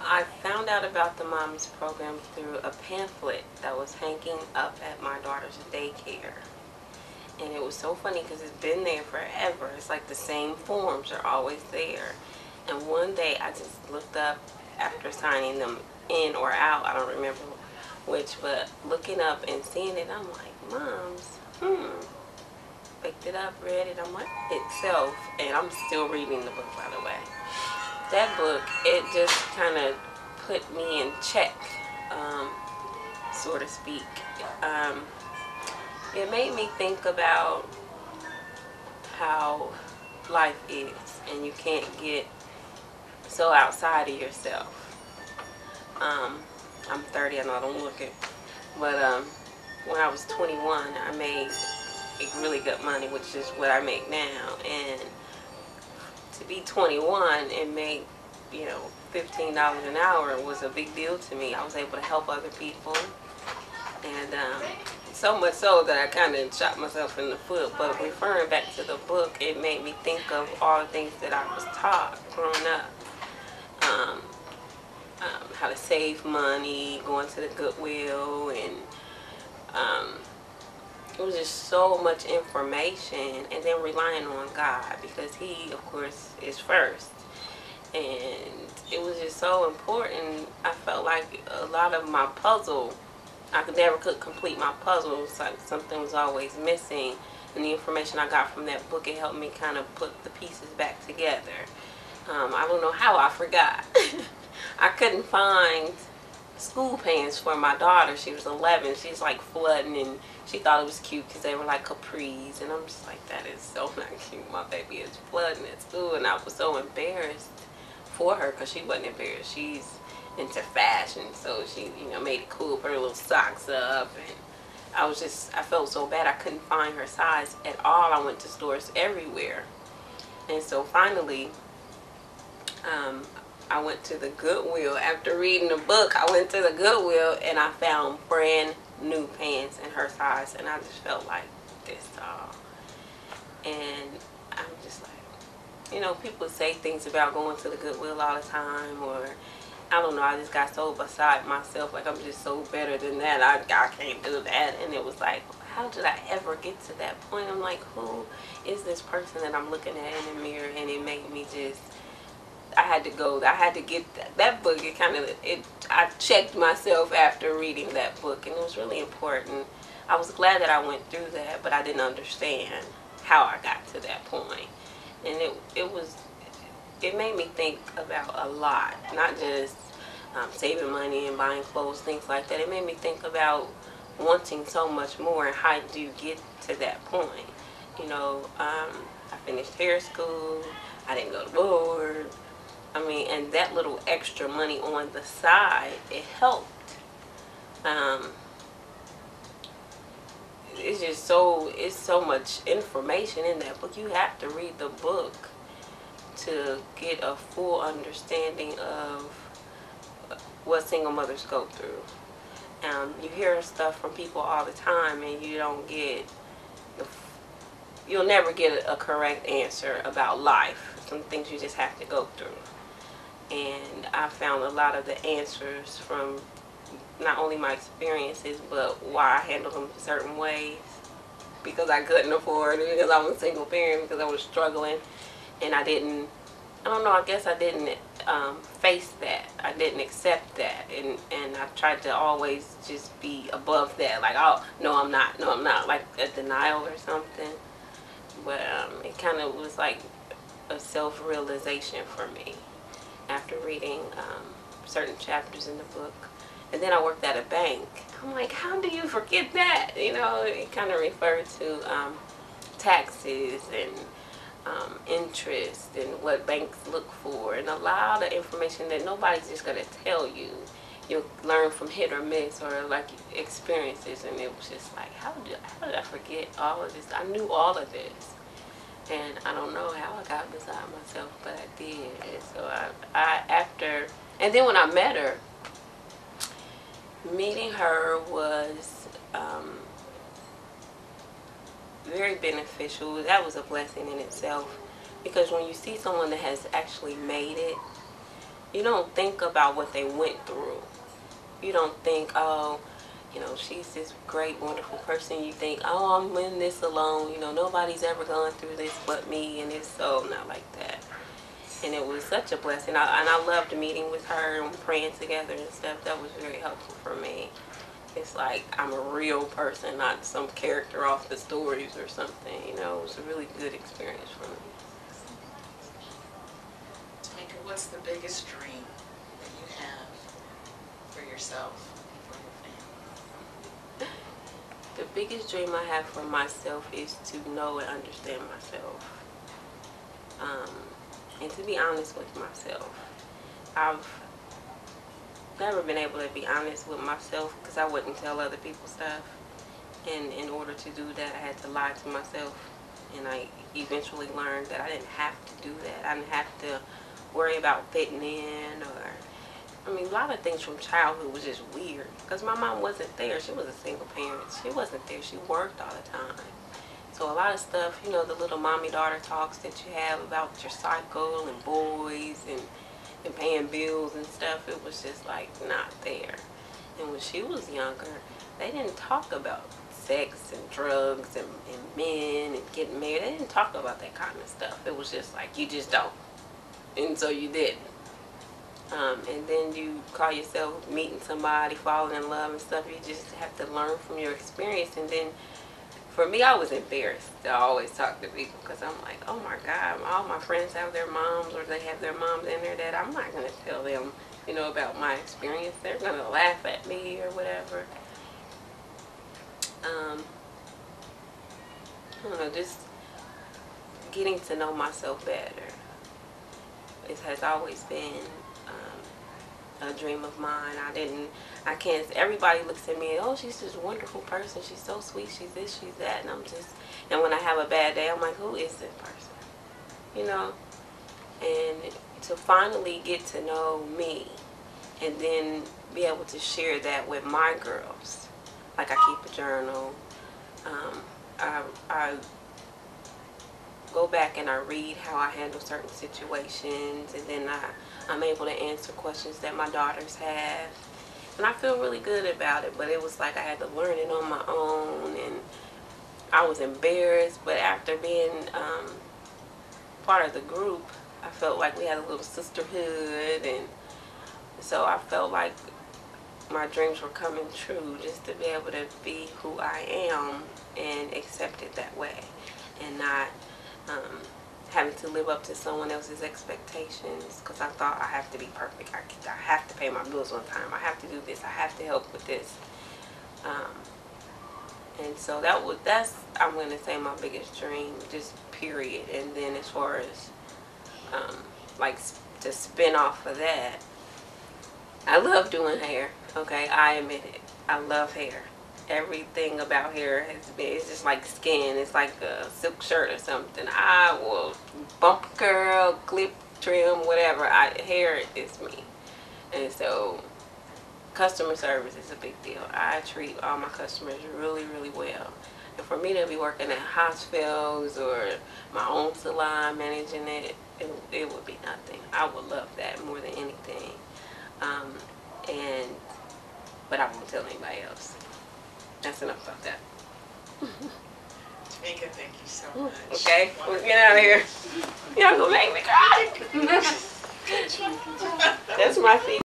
I found out about the Moms program through a pamphlet that was hanging up at my daughter's daycare. And it was so funny because it's been there forever. It's like the same forms are always there. And one day I just looked up after signing them in or out, I don't remember which, but looking up and seeing it, I'm like, Moms, picked it up, read it, I'm like, itself, and I'm still reading the book, by the way. That book, it just kind of put me in check, so to speak. It made me think about how life is, and you can't get so outside of yourself. I'm 30, I know I don't look it, but when I was 21, I made really good money, which is what I make now, and to be 21 and make, $15 an hour was a big deal to me. I was able to help other people, and so much so that I kind of shot myself in the foot. But referring back to the book, it made me think of all the things that I was taught growing up. How to save money, going to the Goodwill, and it was just so much information, and then relying on God, because He, of course, is first. And it was just so important. I felt like a lot of my puzzle, I could complete my puzzle. It's like something was always missing, and the information I got from that book, it helped me kind of put the pieces back together. I don't know how I forgot. I couldn't find school pants for my daughter. She was 11. She's like flooding, and she thought it was cute because they were like capris, and I'm just like, that is so not cute. My baby is flooding at school, and I was so embarrassed for her because she wasn't embarrassed. She's into fashion, so she made it cool, put her little socks up, and I felt so bad. I couldn't find her size at all. I went to stores everywhere, and so finally I went to the Goodwill. After reading the book, I went to the Goodwill and I found brand new pants in her size, and I just felt like, this tall. And I'm just like, people say things about going to the Goodwill all the time, or I don't know, I just got so beside myself, like I'm just so better than that, I can't do that. And it was like, how did I ever get to that point? I'm like, who is this person that I'm looking at in the mirror? And it made me just, I had to get that book. I checked myself after reading that book, and it was really important. I was glad that I went through that, but I didn't understand how I got to that point. And it made me think about a lot, not just saving money and buying clothes, things like that. It made me think about wanting so much more, and how do you get to that point? I finished hair school. I didn't go to board. And that little extra money on the side, it helped. It's so much information in that book. You have to read the book to get a full understanding of what single mothers go through. You hear stuff from people all the time, and you'll never get a correct answer about life. Some things you just have to go through. And I found a lot of the answers from not only my experiences, but why I handled them certain ways. Because I couldn't afford it, because I was a single parent, because I was struggling. And I guess I didn't face that. I didn't accept that. And I tried to always just be above that. Like, oh, no, I'm not. No, I'm not. Like a denial or something. But it kind of was like a self-realization for me after reading certain chapters in the book. And then I worked at a bank. I'm like, how do you forget that? It kind of referred to taxes and interest and what banks look for, and a lot of information that nobody's just going to tell you. You'll learn from hit or miss, or like experiences. And it was just like, how did I forget all of this? I knew all of this. And I don't know how I got beside myself, but I did. And so and then when I met her, meeting her was very beneficial. That was a blessing in itself, because when you see someone that has actually made it, you don't think about what they went through. You don't think, oh, you know, she's this great, wonderful person. You think, oh, I'm in this alone. You know, nobody's ever gone through this but me, and it's so not like that. And it was such a blessing. And I loved meeting with her and praying together and stuff. That was very helpful for me. It's like I'm a real person, not some character off the stories or something. You know, it was a really good experience for me. Tamika, what's the biggest dream that you have for yourself? The biggest dream I have for myself is to know and understand myself. And to be honest with myself. I've never been able to be honest with myself because I wouldn't tell other people stuff. And in order to do that, I had to lie to myself. And I eventually learned that I didn't have to do that. I didn't have to worry about fitting in or... I mean, a lot of things from childhood was just weird because my mom wasn't there. She was a single parent. She wasn't there. She worked all the time. So a lot of stuff, you know, the little mommy-daughter talks that you have about your cycle and boys and paying bills and stuff, it was just like not there. And when she was younger, they didn't talk about sex and drugs and men and getting married. They didn't talk about that kind of stuff. It was just like, you just don't. And so you didn't. And then you call yourself meeting somebody, falling in love and stuff. You just have to learn from your experience. And then for me, I was embarrassed to always talk to people because I'm like, oh my God, all my friends have their moms or they have their moms in there that I'm not going to tell them, you know, about my experience. They're going to laugh at me or whatever. I don't know, just getting to know myself better. It has always been a dream of mine. I can't, everybody looks at me, oh, she's this wonderful person, she's so sweet, she's this, she's that, and and when I have a bad day, I'm like, who is this person? You know? And to finally get to know me and then be able to share that with my girls. Like, I keep a journal. I go back and I read how I handle certain situations, and then I'm able to answer questions that my daughters have. And I feel really good about it, but it was like I had to learn it on my own, and I was embarrassed. But after being part of the group, I felt like we had a little sisterhood, and so I felt like my dreams were coming true, just to be able to be who I am and accept it that way, and not having to live up to someone else's expectations because I thought I have to be perfect. I have to pay my bills on time. I have to do this. I have to help with this. And so that's I'm going to say my biggest dream, just period. And then as far as like to spin off of that, I love doing hair. Okay, I admit it. I love hair. Everything about hair has been, it's just like skin. It's like a silk shirt or something. I will bump curl, clip, trim, whatever. Hair is me. And so customer service is a big deal. I treat all my customers really, really well. And for me to be working at hospitals or my own salon, managing it, it would be nothing. I would love that more than anything. But I won't tell anybody else. That's enough about that. Tamika, thank you so much. Okay, let's get out of here. Y'all gonna make me cry. That's my feet.